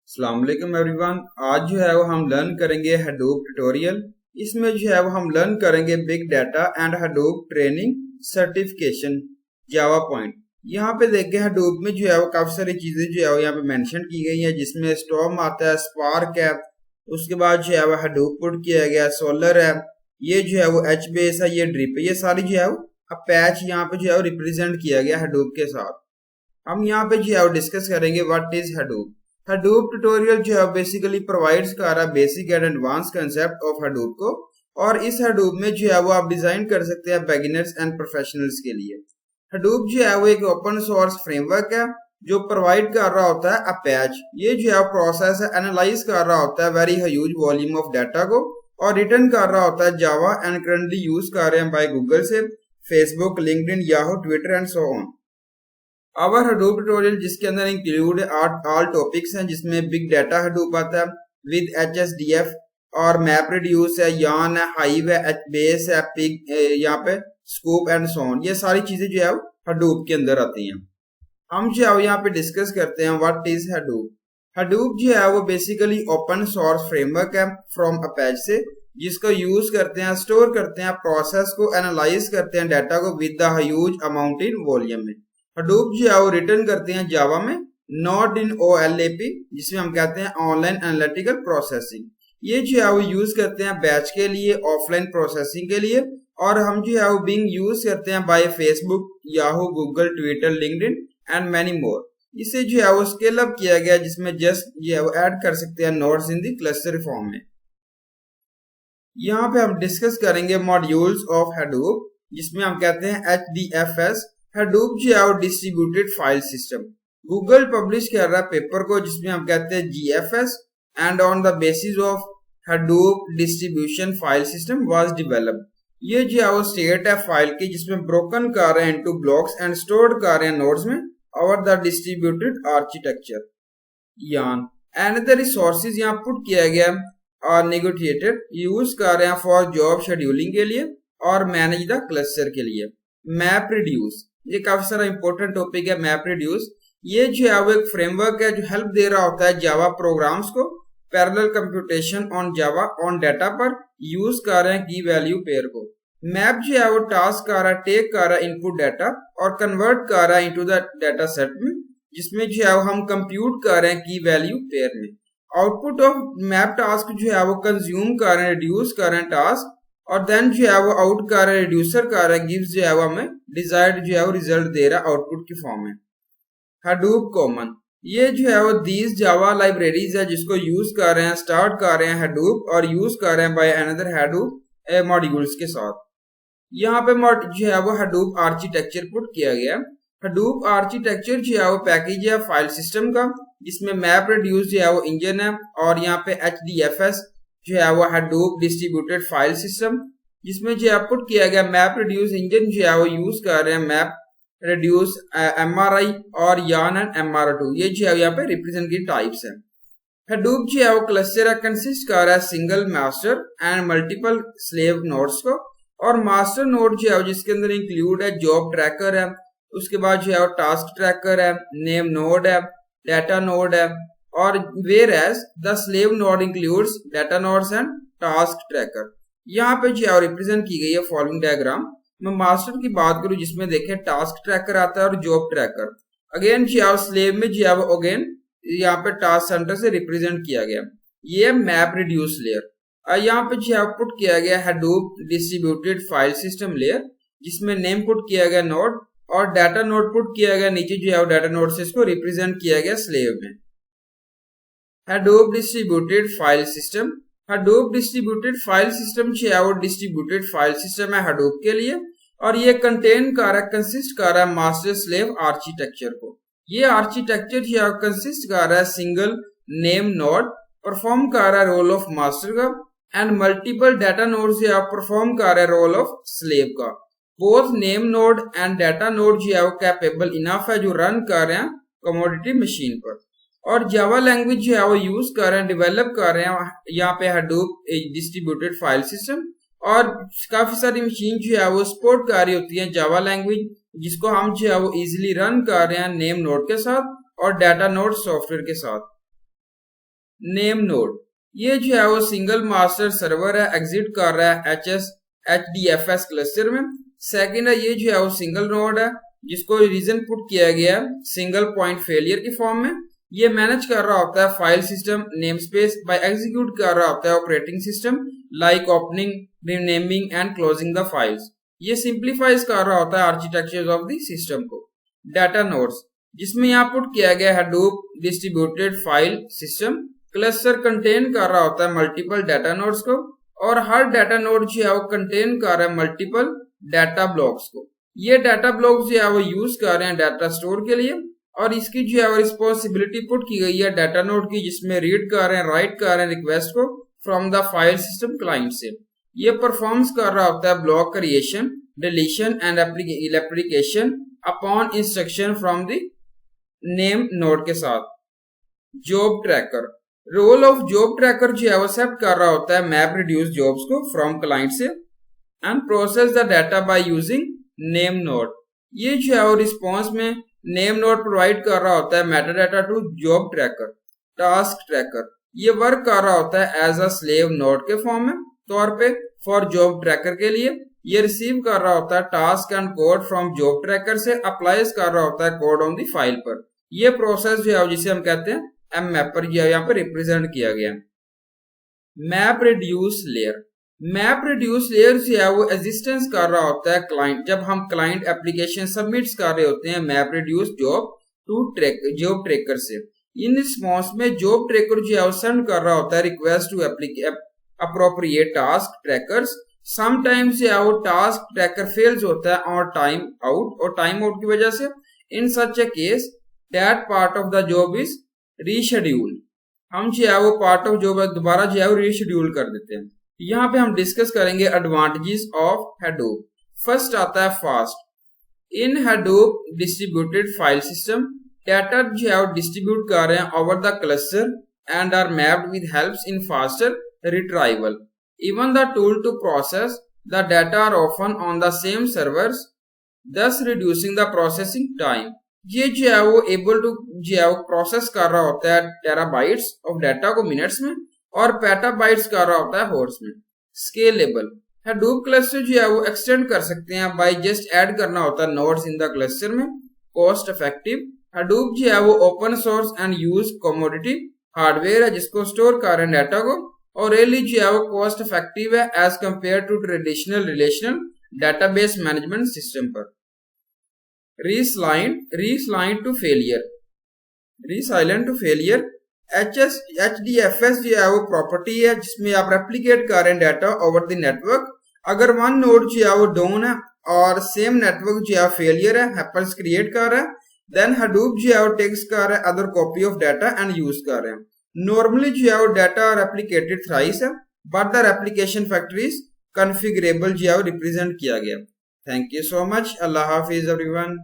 अस्सलाम वालेकुम एवरीवन। आज जो है वो हम लर्न करेंगे हडूप ट्यूटोरियल। इसमें जो है वो हम लर्न करेंगे big data and Hadoop training certification Java point. यहाँ पे देखिए हडूप में जो है वो काफी सारी चीजें जो है वो यहाँ पे मेंशन की गई हैं, जिसमें स्टॉर्म आता है, स्पार्क है, उसके बाद जो है वो हडूप पुट किया गया, सोलर है, ये जो है वो एच बेस है, ये ड्रिप है, ये सारी जो है वो अपैच यहाँ पे जो है वो रिप्रेजेंट किया गया हडूप के साथ। हम यहाँ पे जो है वो डिस्कस करेंगे what is Hadoop. Hadoop tutorial जो है बेसिकली प्रोवाइड्स कर रहा है basic and advance concept of Hadoop को, और इस हडूप में जो है वो आप डिजाइन कर सकते हैं बिगिनर्स एंड प्रोफेशनल्स के लिए। हडूप जो है वो एक ओपन सोर्स फ्रेमवर्क है जो प्रोवाइड कर रहा होता है अपैच। ये जो है प्रोसेस है एनालाइज कर रहा होता है very huge volume of data को, और रिटर्न कर रहा होता है जावा एंड करंटली यूज कर रहे हैं बाय गूगल से, Facebook, LinkedIn, Yahoo, Twitter and so on. Our Hadoop tutorial जिसके अंदर इंक्लूड ऑल टॉपिक्स हैं, जिसमें बिग डाटा हडूप आता है विद HSDF और मैप रिड्यूस है, यान है, हाइव है, बेस है, पिग, यहाँ पे स्कूप एंड सोन, ये सारी चीजें जो है हडूप के अंदर आती हैं। हम जो है यहाँ पे डिस्कस करते हैं व्हाट इज हडूप। हडूप जो है वो बेसिकली ओपन सोर्स फ्रेमवर्क है फ्रॉम अपैच से, जिसको यूज करते हैं, स्टोर करते हैं, प्रोसेस को एनालाइज करते हैं डाटा को with the huge amount in volume में। हडूप जो है वो रिटर्न करते हैं जावा में, नॉट इन OLAP, जिसमें हम कहते हैं ऑनलाइन एनालिटिकल प्रोसेसिंग। ये जो है वो यूज करते हैं बैच के लिए, ऑफलाइन प्रोसेसिंग के लिए, और हम जो है वो बिंग यूज करते हैं bye Facebook, Yahoo, Google, Twitter, LinkedIn and many more. इसे जो है वो स्केल अप किया गया, जिसमें जस्ट जो है वो ऐड कर सकते हैं नोड्स इन दी क्लस्टर फॉर्म में। यहाँ पे हम डिस्कस करेंगे मॉड्यूल्स ऑफ हडूप, जिसमें हम कहते हैं HDFS। हडूप जो है वो distributed file system. Google publish कर रहा है पेपर को, जिसमें हम कहते हैं GFS, and on the basis of Hadoop distribution file system was developed. ये जो है वो स्टेट है फाइल की, जिसमें ब्रोकन कर रहे हैं इनटू ब्लॉक्स एंड स्टोर्ड कर रहे हैं नोड्स में ओवर द डिस्ट्रीब्यूटेड आर्किटेक्चर यान। एंड द रिसोर्सेज यहाँ पुट किया गया और नेगोशिएटेड यूज कर रहे हैं फॉर जॉब शेड्यूलिंग के लिए और मैनेज द क्लस्टर के लिए। मैप रिड्यूस, ये काफी सारा इंपॉर्टेंट टॉपिक है। मैप रिड्यूस ये जो है वो एक फ्रेमवर्क है जो हेल्प दे रहा होता है जावा प्रोग्राम्स को parallel computation on Java on data पर यूज कर रहे हैं की वैल्यू पेयर को। मैप जो है वो टास्क कर रहा है, टेक कर रहा है इनपुट डाटा और कन्वर्ट कर रहा है इनटू द डाटा सेट में, जिसमें जो है वो हम कंप्यूट कर रहे हैं की वैल्यू पेयर में। आउटपुट ऑफ मैप टास्क जो है वो कंज्यूम कर रहे हैं, रिड्यूस कर रहे हैं टास्क, और देन जो है वो आउट कर रहा है, रिड्यूसर कर रहा है, गिव्स जो है वो हमें डिजायर्ड जो है वो रिजल्ट दे रहा है आउटपुट की फॉर्म में। हडूप कॉमन, ये जो है वो दीज जावा लाइब्रेरीज है जिसको यूज कर रहे हैं, स्टार्ट कर रहे हैं हडूप और यूज कर रहे हैं बाय अनदर हडूप मॉड्यूल्स के साथ। यहाँ पे जो है वो हडूप आर्किटेक्चर पुट किया गया। हडूप आर्किटेक्चर जो है वो पैकेज है फाइल सिस्टम का, जिसमें मैप रिड्यूस जो है वो इंजन है, और यहाँ पे HDFS जो है वो हडूप डिस्ट्रीब्यूटेड फाइल सिस्टम, जिसमें जो है पुट किया गया मैप रिड्यूस इंजन जो है वो यूज कर रहे हैं मैप रिड्यूस MRI और यान एंड MR2, ये जो है यहाँ पे रिप्रेजेंट की टाइप्स है। हडूप जो है वो क्लस्टर कंसिस्ट कर रहा है single master and multiple slave nodes को, और मास्टर नोड जो है जिसके अंदर इंक्लूड है जॉब ट्रैकर है, उसके बाद जो है वो टास्क ट्रैकर है, नेम नोड है, डाटा नोड है, और whereas the slave node includes data nodes and task tracker। यहाँ पे जो है रिप्रेजेंट की गई है फॉलोइंग डायग्राम। मैं मास्टर की बात करूं, जिसमें देखें टास्क ट्रैकर आता है और जॉब ट्रैकर। अगेन जो है स्लेव में जो है अगेन यहाँ पे टास्क सेंटर से रिप्रेजेंट किया गया। ये मैप रिड्यूस लेयर। यहाँ पे जो है पुट किया गया Hadoop distributed file system layer, जिसमें नेम पुट किया गया नोड और डाटा नोड पुट किया गया नीचे जो है डाटा नोड से इसको रिप्रेजेंट किया गया स्लेव में। Hadoop distributed file system, Hadoop distributed file system जो है वो डिस्ट्रीब्यूटेड फाइल सिस्टम है हडूप के लिए, और ये कंटेन कर रहा है, कंसिस्ट कर रहा है मास्टर स्लेव आर्किटेक्चर को। ये आर्किटेक्चर जो है कंसिस्ट कर रहा है सिंगल नेम नोड परफॉर्म कर रहा है रोल ऑफ मास्टर का, एंड मल्टीपल डाटा नोड जो है परफॉर्म कर रहा है रोल ऑफ स्लेव का। Both name node and data node जो है वो कैपेबल इनफ है जो रन कर रहे हैं कमोडिटी मशीन पर, और जावा लैंग्वेज जो है वो यूज कर रहे हैं, डेवलप कर रहे हैं यहाँ पे हडूप डिस्ट्रीब्यूटेड फाइल सिस्टम, और काफी सारी मशीन जो है वो सपोर्ट कर रही होती है जावा लैंग्वेज, जिसको हम जो है वो इजीली रन कर रहे हैं नेम नोड के साथ और डाटा नोड सॉफ्टवेयर के साथ। नेम नोड, ये जो है वो सिंगल मास्टर सर्वर है, एग्जिट कर रहा है HDFS क्लस्टर में। सेकंड है ये जो है वो सिंगल नोड है जिसको रीजन पुट किया गया है सिंगल पॉइंट फेलियर की फॉर्म में। ये मैनेज कर रहा होता है file system name space by execute कर रहा होता है operating system like opening, renaming and closing the files. ये सिंप्लीफाइज कर रहा होता है आर्किटेक्चर ऑफ द सिस्टम को। डाटा नोड्स, जिसमें यहाँ पुट किया गया है Hadoop distributed file system cluster contain कर रहा होता है मल्टीपल डाटा नोड्स को, और हर डाटा नोड जो है वो कंटेन कर रहा है मल्टीपल डाटा ब्लॉक्स को। ये डाटा ब्लॉक्स जो है वो यूज कर रहे हैं डाटा स्टोर के लिए, और इसकी जो है वो रिस्पॉन्सिबिलिटी पुट की गई है डाटा नोड की, जिसमें रीड कर रहे हैं, राइट कर रहे हैं रिक्वेस्ट को from the file system client से। ये परफॉर्म्स कर रहा होता है block creation, deletion and application upon instruction from the name node के साथ। Job tracker, role of job tracker जो है वो एक्सेप्ट कर रहा होता है मैप रिड्यूस जॉब्स को फ्रॉम क्लाइंट से and process the data by using name node. ये जो है वो रिस्पॉन्स में नेम नोड प्रोवाइड कर रहा होता है meta data to job tracker. Task tracker, ये वर्क कर रहा होता है एज अ स्लेव नोड के फॉर्म में तौर पे फॉर जॉब ट्रैकर के लिए। ये रिसीव कर रहा होता है task and code from job tracker से, अप्लाइज कर रहा होता है कोड ऑन दी फाइल पर। ये प्रोसेस जो है जिसे हम कहते हैं एम मैपर जो है यहाँ पे रिप्रेजेंट किया गया। Map reduce layer, map reduce layer जो है वो एग्जिस्टेंस कर रहा होता है क्लाइंट, जब हम क्लाइंट एप्लीकेशन सबमिट्स कर रहे होते हैं map reduce job to job tracker से। इन रिस्पॉन्स में जॉब ट्रैकर जो है सेंड कर रहा होता है request to appropriate task trackers. Sometimes जो है वो टास्क ट्रैकर फेल्स होता है और टाइम आउट, और टाइम आउट की वजह से in such a case that part of the job is reschedule, हम जो है वो पार्ट ऑफ जॉब दोबारा जो है वो रीशेड्यूल कर देते हैं। यहाँ पे हम डिस्कस करेंगे एडवांटेजेस ऑफ Hadoop। फर्स्ट आता है fast. In Hadoop distributed file system data जो है वो डिस्ट्रीब्यूट कर रहे हैं over the cluster and are mapped with helps in faster retrieval. Even the tool to process the data are often on the same servers, thus reducing the processing time। ये जो है वो एबल टू जो है वो process कर रहा होता है टेराबाइट्स ऑफ डाटा को मिनट्स में, और पेटाबाइट्स कर रहा होता है हॉर्स में। स्केलेबल, Hadoop क्लस्टर जो है वो एक्सटेंड कर सकते हैं बाय जस्ट ऐड करना होता है नोड्स इन द क्लस्टर में। कॉस्ट इफेक्टिव, Hadoop जो है वो open source and use commodity hardware है जिसको स्टोर कर रहे हैं डाटा को, और रियली जो है वो कॉस्ट इफेक्टिव है as compare to traditional relational database management system पर। रीसाइलेंट टू फेलियर, HDFS जो है वो प्रॉपर्टी है जिसमें आप रेप्लिकेट कर रहे हैं डाटा ओवर द नेटवर्क। अगर वन नोड जो है वो डाउन है और सेम नेटवर्क जो है फेलियर है, हैपर्स क्रिएट कर रहा है, देन Hadoop जो है वो टेक्स कर रहा है other copy of data and use कर रहे हैं। नॉर्मली जो है वो डाटा रेप्लिकेटेड थ्राइस है, but the replication factor is configurable जो है वो रिप्रेजेंट किया गया। Thank you so much. अल्लाह हाफिज एवरीवन।